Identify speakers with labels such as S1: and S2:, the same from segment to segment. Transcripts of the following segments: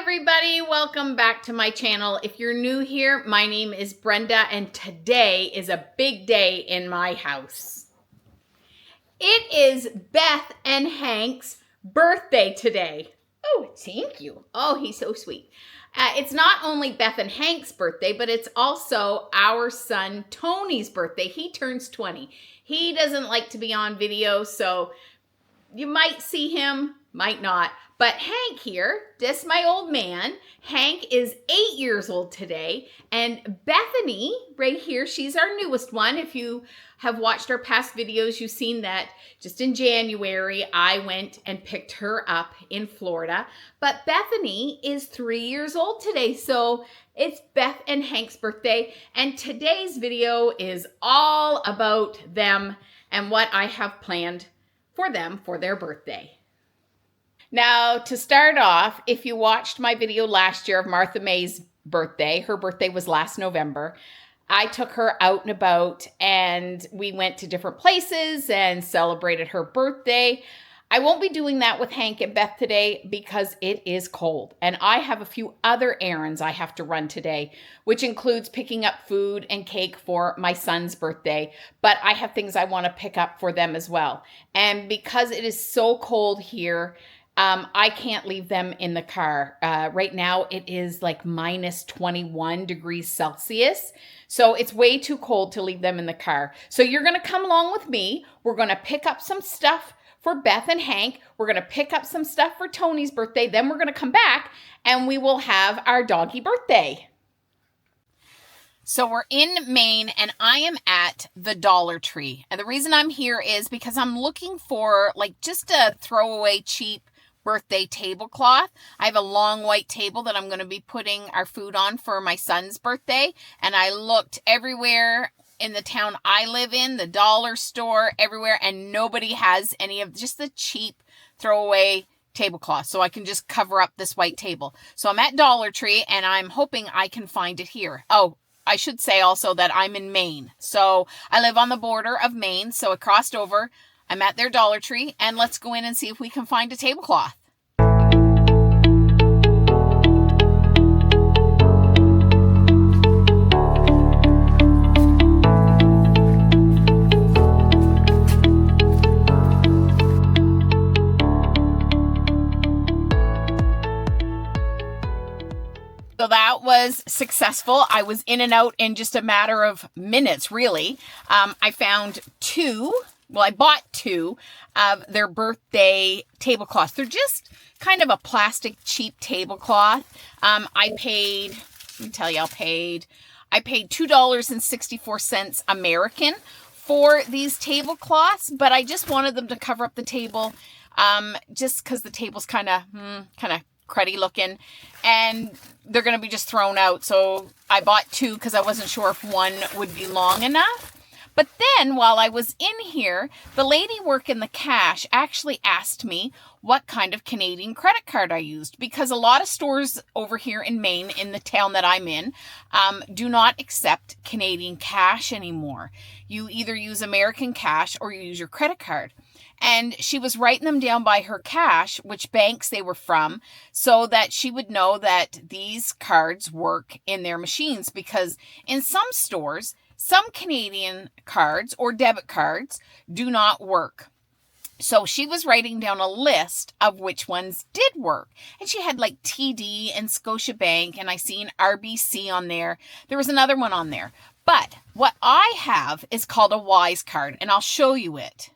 S1: everybody, welcome back to my channel. If you're new here, my name is Brenda and today is a big day in my house. It is Beth and Hank's birthday today. Oh, thank you. Oh, he's so sweet. It's not only Beth and Hank's birthday, but it's also our son Tony's birthday. He turns 20. He doesn't like to be on video, so you might see him, might not. But Hank here, this my old man, Hank is 8 years old today. And Bethany, right here, she's our newest one. If you have watched our past videos, you've seen that just in January, I went and picked her up in Florida. But Bethany is 3 years old today. So it's Beth and Hank's birthday. And today's video is all about them and what I have planned for them for their birthday. Now, to start off, if you watched my video last year of Martha May's birthday, her birthday was last November, I took her out and about and we went to different places and celebrated her birthday. I won't be doing that with Hank and Beth today because it is cold and I have a few other errands I have to run today, which includes picking up food and cake for my son's birthday, but I have things I want to pick up for them as well. And because it is so cold here, I can't leave them in the car. Right now it is like minus 21 degrees Celsius. So it's way too cold to leave them in the car. So you're going to come along with me. We're going to pick up some stuff for Beth and Hank. We're going to pick up some stuff for Tony's birthday. Then we're going to come back and we will have our doggy birthday. So we're in Maine and I am at the Dollar Tree. And the reason I'm here is because I'm looking for like just a throwaway cheap birthday tablecloth. I have a long white table that I'm going to be putting our food on for my son's birthday. And I looked everywhere in the town I live in, the dollar store, everywhere, and nobody has any of just the cheap throwaway tablecloth. So I can just cover up this white table. So I'm at Dollar Tree and I'm hoping I can find it here. Oh, I should say also that I'm in Maine. So I live on the border of Maine. So I crossed over. I'm at their Dollar Tree and let's go in and see if we can find a tablecloth. So that was successful. I was in and out in just a matter of minutes, really. I found I bought two of their birthday tablecloths. They're just kind of a plastic cheap tablecloth. I paid $2.64 American for these tablecloths, but I just wanted them to cover up the table, just because the table's kind of cruddy looking and they're going to be just thrown out. So I bought two because I wasn't sure if one would be long enough. But then while I was in here, the lady working the cash actually asked me what kind of Canadian credit card I used, because a lot of stores over here in Maine, in the town that I'm in, do not accept Canadian cash anymore. You either use American cash or you use your credit card. And she was writing them down by her cash, which banks they were from, so that she would know that these cards work in their machines, because in some stores, some Canadian cards or debit cards do not work. So she was writing down a list of which ones did work. And she had like TD and Scotiabank, and I seen RBC on there. There was another one on there. But what I have is called a Wise card, and I'll show you it.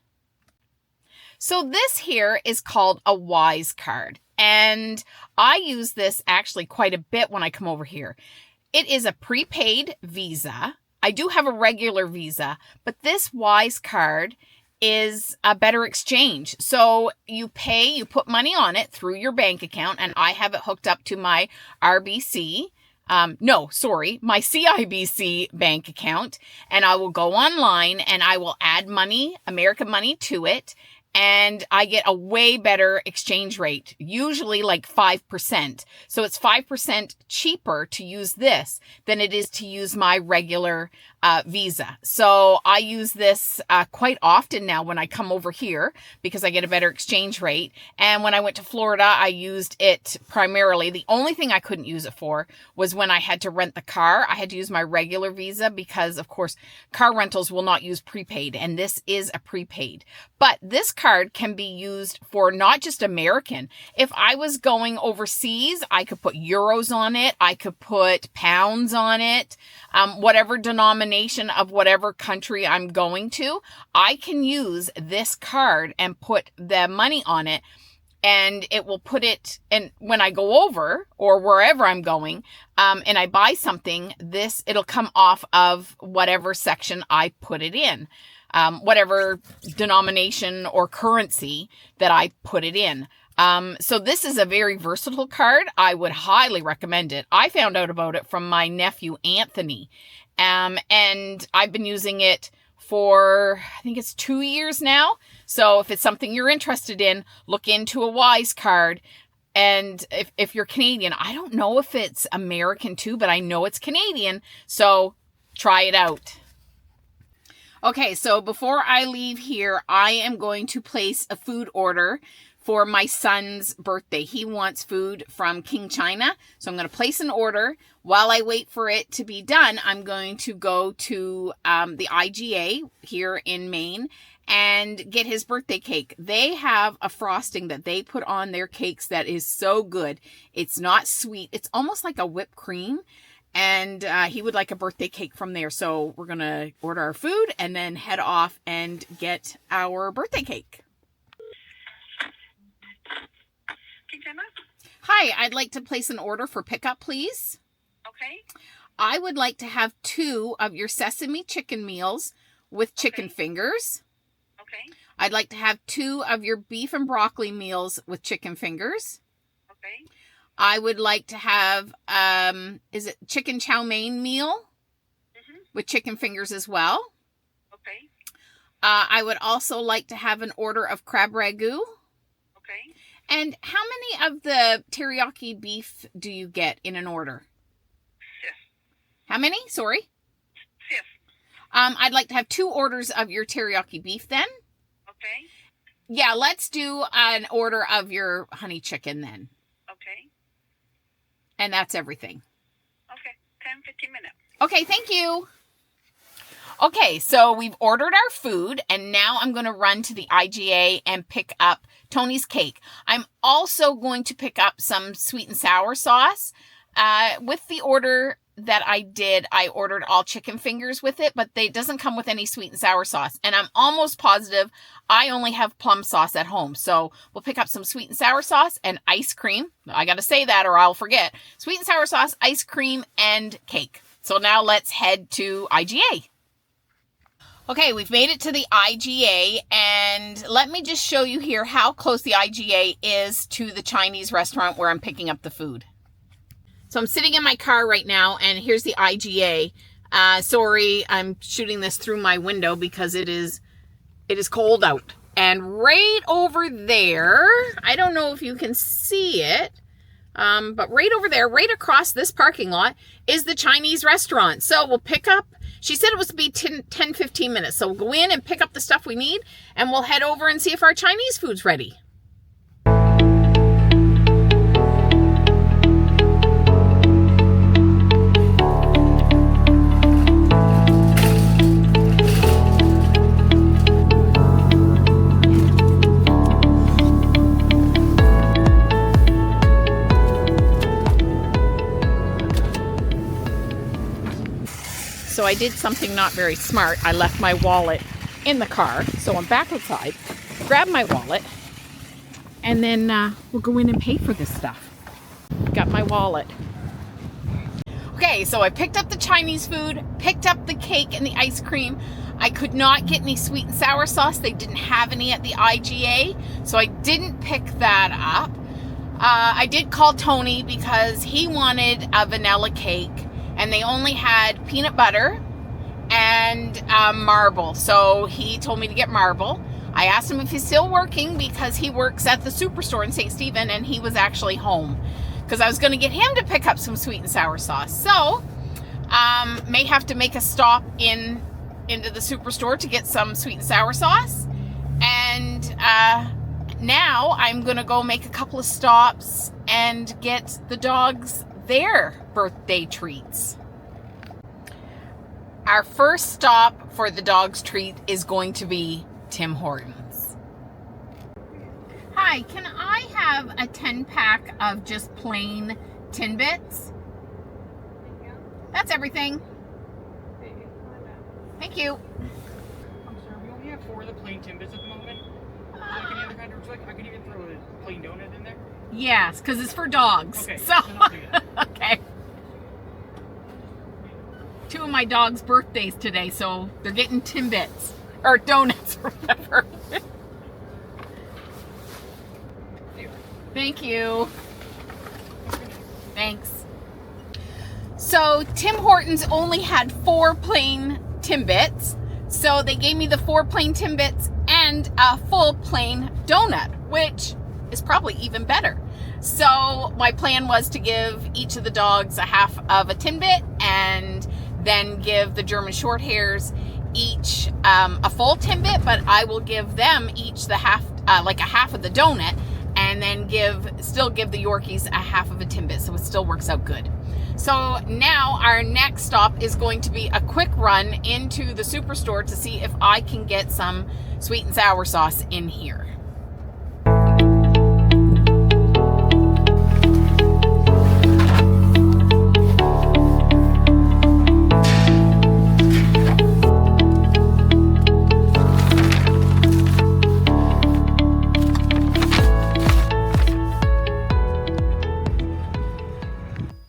S1: So this here is called a Wise card, and I use this actually quite a bit when I come over here. It is a prepaid Visa. I do have a regular Visa, but this Wise card is a better exchange. So you put money on it through your bank account, and I have it hooked up to my RBC. My CIBC bank account, and I will go online and I will add money, American money, to it. And I get a way better exchange rate, usually like 5%. So it's 5% cheaper to use this than it is to use my regular Visa. So I use this quite often now when I come over here because I get a better exchange rate. And when I went to Florida, I used it primarily. The only thing I couldn't use it for was when I had to rent the car. I had to use my regular Visa because, of course, car rentals will not use prepaid, and this is a prepaid. But this card can be used for not just American. If I was going overseas, I could put euros on it. I could put pounds on it. Whatever denomination of whatever country I'm going to, I can use this card and put the money on it, and it will put it, and when I go over or wherever I'm going, and I buy something, it'll come off of whatever section I put it in, whatever denomination or currency that I put it in. So this is a very versatile card. I would highly recommend it. I found out about it from my nephew, Anthony. And I've been using it for, I think it's 2 years now. So if it's something you're interested in, look into a Wise card. And if you're Canadian, I don't know if it's American too, but I know it's Canadian. So try it out. Okay, so before I leave here, I am going to place a food order for my son's birthday. He wants food from King China. So I'm going to place an order. While I wait for it to be done, I'm going to go to the IGA here in Maine and get his birthday cake. They have a frosting that they put on their cakes that is so good. It's not sweet. It's almost like a whipped cream. And he would like a birthday cake from there. So we're going to order our food and then head off and get our birthday cake. Hi, I'd like to place an order for pickup, please.
S2: Okay.
S1: I would like to have 2 of your sesame chicken meals with chicken fingers.
S2: Okay.
S1: I'd like to have 2 of your beef and broccoli meals with chicken fingers.
S2: Okay.
S1: I would like to have, is it chicken chow mein meal with chicken fingers as well?
S2: Okay.
S1: I would also like to have an order of crab ragu.
S2: Okay.
S1: And how many of the teriyaki beef do you get in an order?
S2: 6.
S1: How many? Sorry.
S2: 6.
S1: I'd like to have 2 orders of your teriyaki beef then.
S2: Okay.
S1: Yeah, let's do an order of your honey chicken then.
S2: Okay.
S1: And that's everything.
S2: Okay. 10-15 minutes.
S1: Okay, thank you. Okay, so we've ordered our food, and now I'm going to run to the IGA and pick up Tony's cake. I'm also going to pick up some sweet and sour sauce. With the order that I did, I ordered all chicken fingers with it, but it doesn't come with any sweet and sour sauce. And I'm almost positive I only have plum sauce at home. So we'll pick up some sweet and sour sauce and ice cream. I got to say that or I'll forget. Sweet and sour sauce, ice cream, and cake. So now let's head to IGA. Okay, we've made it to the IGA, and let me just show you here how close the IGA is to the Chinese restaurant where I'm picking up the food. So I'm sitting in my car right now, and here's the IGA. Sorry, I'm shooting this through my window because it is cold out. And right over there, I don't know if you can see it, but right over there, right across this parking lot, is the Chinese restaurant. So we'll pick up. She said it was to be 10-15 minutes. So we'll go in and pick up the stuff we need, and we'll head over and see if our Chinese food's ready. So I did something not very smart. I left my wallet in the car. So I'm back outside, grab my wallet, and then we'll go in and pay for this stuff. Got my wallet. Okay, so I picked up the Chinese food, picked up the cake and the ice cream. I could not get any sweet and sour sauce. They didn't have any at the IGA, so I didn't pick that up. I did call Tony because he wanted a vanilla cake, and they only had peanut butter and marble. So he told me to get marble. I asked him if he's still working because he works at the superstore in St. Stephen, and he was actually home because I was going to get him to pick up some sweet and sour sauce. So May have to make a stop into the superstore to get some sweet and sour sauce. And now I'm going to go make a couple of stops and get the dogs their birthday treats. Our first stop for the dogs' treat is going to be Tim Hortons. Hi, can I have a 10-pack of just plain Timbits? That's everything. Thank you.
S3: I'm sorry, we only have 4 of the plain Timbits at the moment. Like any other kind of, I could even throw a plain donut in there.
S1: Yes, because it's for dogs.
S3: Okay,
S1: So,
S3: then I'll do that.
S1: okay. 2 of my dogs' birthdays today, so they're getting Timbits. Or donuts or whatever. Thank you. Thanks. So Tim Hortons only had 4 plain Timbits. So they gave me the 4 plain Timbits and a full plain donut, which is probably even better. So my plan was to give each of the dogs a half of a Timbit and then give the German Shorthairs each a full Timbit, but I will give them each the half, like a half of the donut, and then still give the Yorkies a half of a Timbit, so it still works out good. So now our next stop is going to be a quick run into the superstore to see if I can get some sweet and sour sauce in here.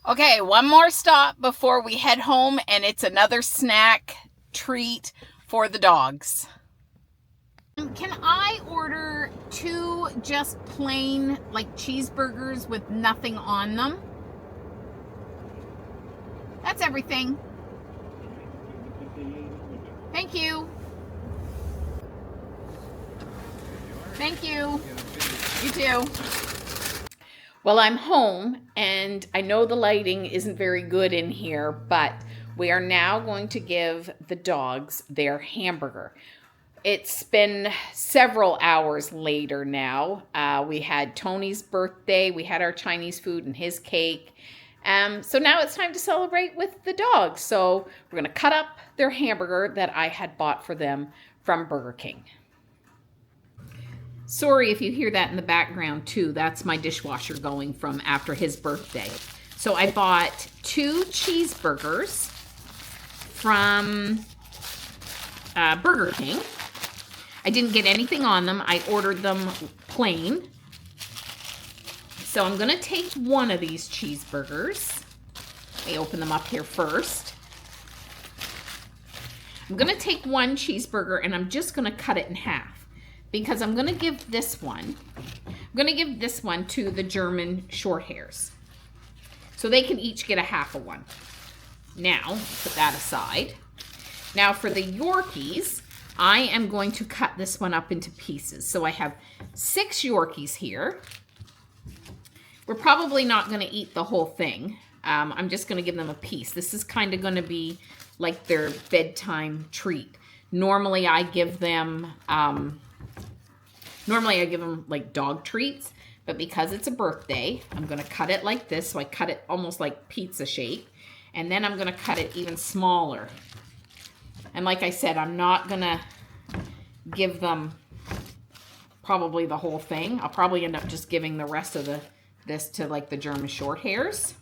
S1: Okay, one more stop before we head home, and it's another snack treat for the dogs. Can I order 2 just plain, like, cheeseburgers with nothing on them? That's everything. Thank you. Thank you. You too. Well, I'm home, and I know the lighting isn't very good in here, but we are now going to give the dogs their hamburger. It's been several hours later now. We had Tony's birthday, we had our Chinese food and his cake. So now it's time to celebrate with the dogs. So we're gonna cut up their hamburger that I had bought for them from Burger King. Sorry if you hear that in the background too. That's my dishwasher going from after his birthday. So I bought 2 cheeseburgers from Burger King. I didn't get anything on them. I ordered them plain. So I'm gonna take one of these cheeseburgers. Let me open them up here first. I'm gonna take one cheeseburger and I'm just gonna cut it in half, because I'm going to give this one, to the German Shorthairs. So they can each get a half of one. Now, put that aside. Now for the Yorkies, I am going to cut this one up into pieces. So I have 6 Yorkies here. We're probably not going to eat the whole thing. I'm just going to give them a piece. This is kind of going to be like their bedtime treat. Normally I give them like dog treats, but because it's a birthday, I'm going to cut it like this. So I cut it almost like pizza shape, and then I'm going to cut it even smaller. And like I said, I'm not going to give them probably the whole thing. I'll probably end up just giving the rest of this to like the German Shorthairs.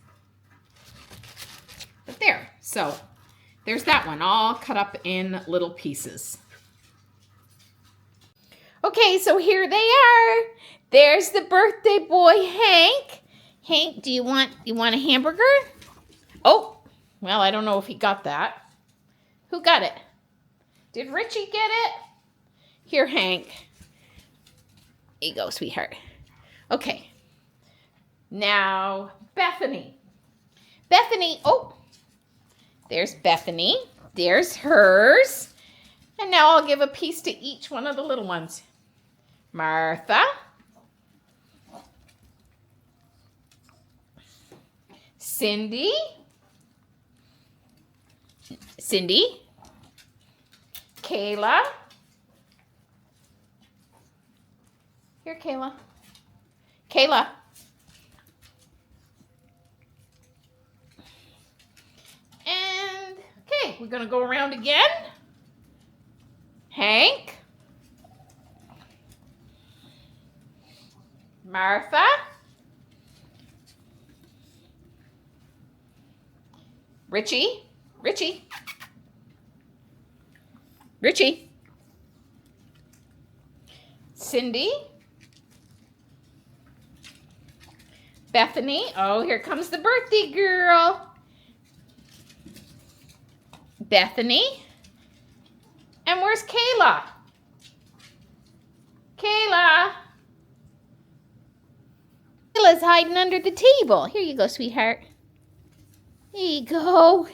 S1: But there, so there's that one, all cut up in little pieces. Okay, so here they are. There's the birthday boy, Hank. Hank, do you want a hamburger? Oh, well, I don't know if he got that. Who got it? Did Richie get it? Here, Hank. Here you go, sweetheart. Okay. Now, Bethany. Bethany, oh, there's Bethany. There's hers. And now I'll give a piece to each one of the little ones. Martha. Cindy. Cindy. Kayla. Here, Kayla. Kayla. And, okay, we're going to go around again. Hank. Martha. Richie. Richie. Richie. Cindy. Bethany. Oh, here comes the birthday girl. Bethany. And where's Kayla? Kayla. Kayla's hiding under the table. Here you go, sweetheart. Here you go.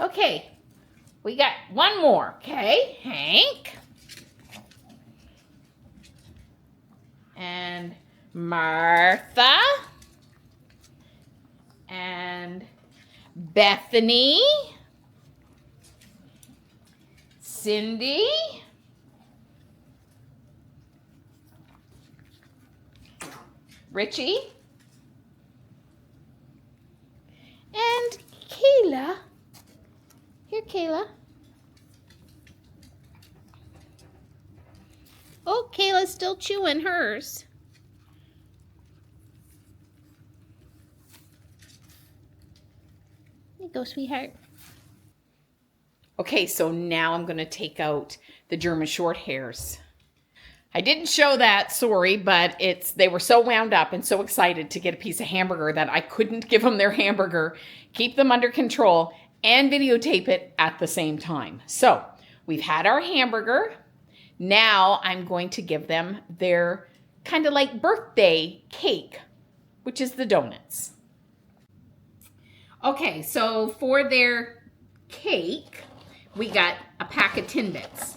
S1: Okay, we got one more, okay? Hank. And Martha. And Bethany. Cindy. Richie. And Kayla. Here, Kayla. Oh, Kayla's still chewing hers. Here you go, sweetheart. Okay, so now I'm going to take out the German short hairs. I didn't show that, sorry, but they were so wound up and so excited to get a piece of hamburger that I couldn't give them their hamburger, keep them under control, and videotape it at the same time. So we've had our hamburger. Now I'm going to give them their kind of like birthday cake, which is the donuts. Okay, so for their cake, we got a pack of Timbits.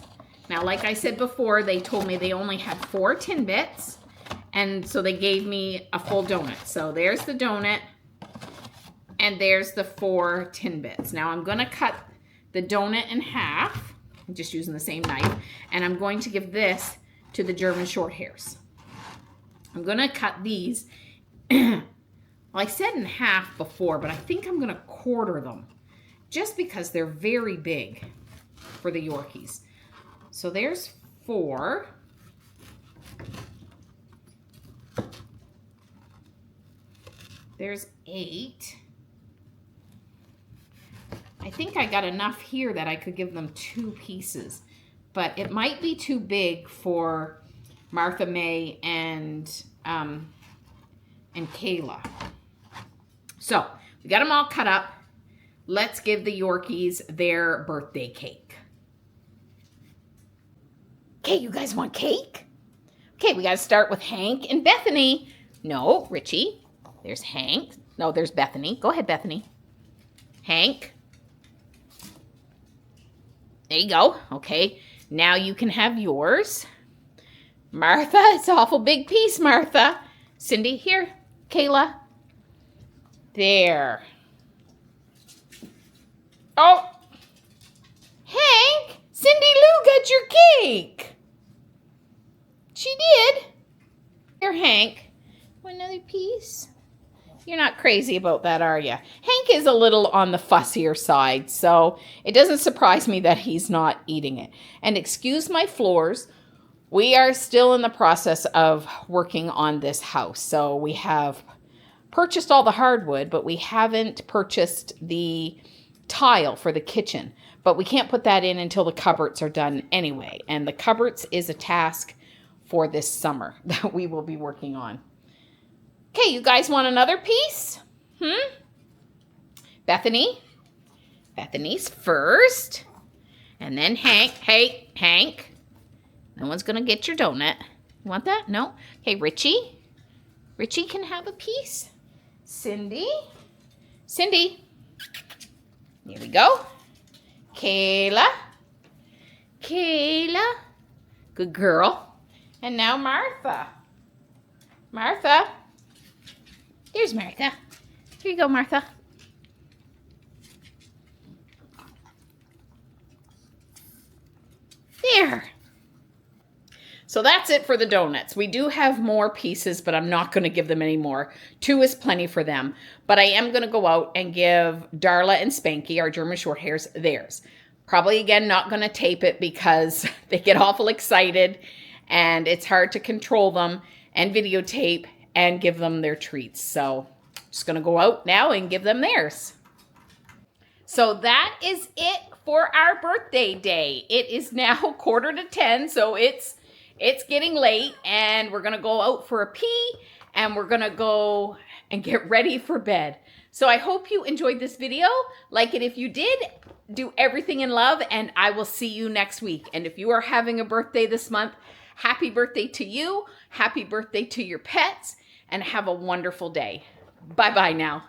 S1: Now, like I said before, they told me they only had 4 Timbits, and so they gave me a full donut. So there's the donut, and there's the 4 Timbits. Now I'm going to cut the donut in half. I'm just using the same knife, and I'm going to give this to the German short hairs. I'm going to cut these, well, I said in half before, but I think I'm going to quarter them, just because they're very big for the Yorkies. So there's 4. There's 8. I think I got enough here that I could give them 2 pieces, but it might be too big for Martha May and Kayla. So we got them all cut up. Let's give the Yorkies their birthday cake. Okay, you guys want cake? Okay, we got to start with Hank and Bethany. No, Richie. There's Hank. No, there's Bethany. Go ahead, Bethany. Hank. There you go. Okay, now you can have yours. Martha, it's an awful big piece, Martha. Cindy, here. Kayla. There. Oh. Hank, Cindy Lou got your cake. She did. Here, Hank. Want another piece? You're not crazy about that, are you? Hank is a little on the fussier side, so it doesn't surprise me that he's not eating it. And excuse my floors, we are still in the process of working on this house. So we have purchased all the hardwood, but we haven't purchased the tile for the kitchen. But we can't put that in until the cupboards are done anyway. And the cupboards is a task for this summer that we will be working on. Okay, you guys want another piece? Bethany? Bethany's first. And then Hank. Hey, Hank. No one's going to get your donut. You want that? No? Okay, Richie. Richie can have a piece. Cindy. Cindy. Here we go. Kayla. Kayla. Good girl. And now Martha. Martha. Here's Martha. Here you go, Martha. There. So that's it for the donuts. We do have more pieces, but I'm not going to give them any more. 2 is plenty for them. But I am going to go out and give Darla and Spanky, our German Shorthairs, theirs. Probably, again, not going to tape it because they get awful excited and it's hard to control them and videotape and give them their treats. So just going to go out now and give them theirs. So that is it for our birthday day. It is now 9:45, so it's getting late, and we're gonna go out for a pee, and we're gonna go and get ready for bed. So I hope you enjoyed this video. Like it if you did. Do everything in love, and I will see you next week. And if you are having a birthday this month, happy birthday to you, happy birthday to your pets, and have a wonderful day. Bye-bye now.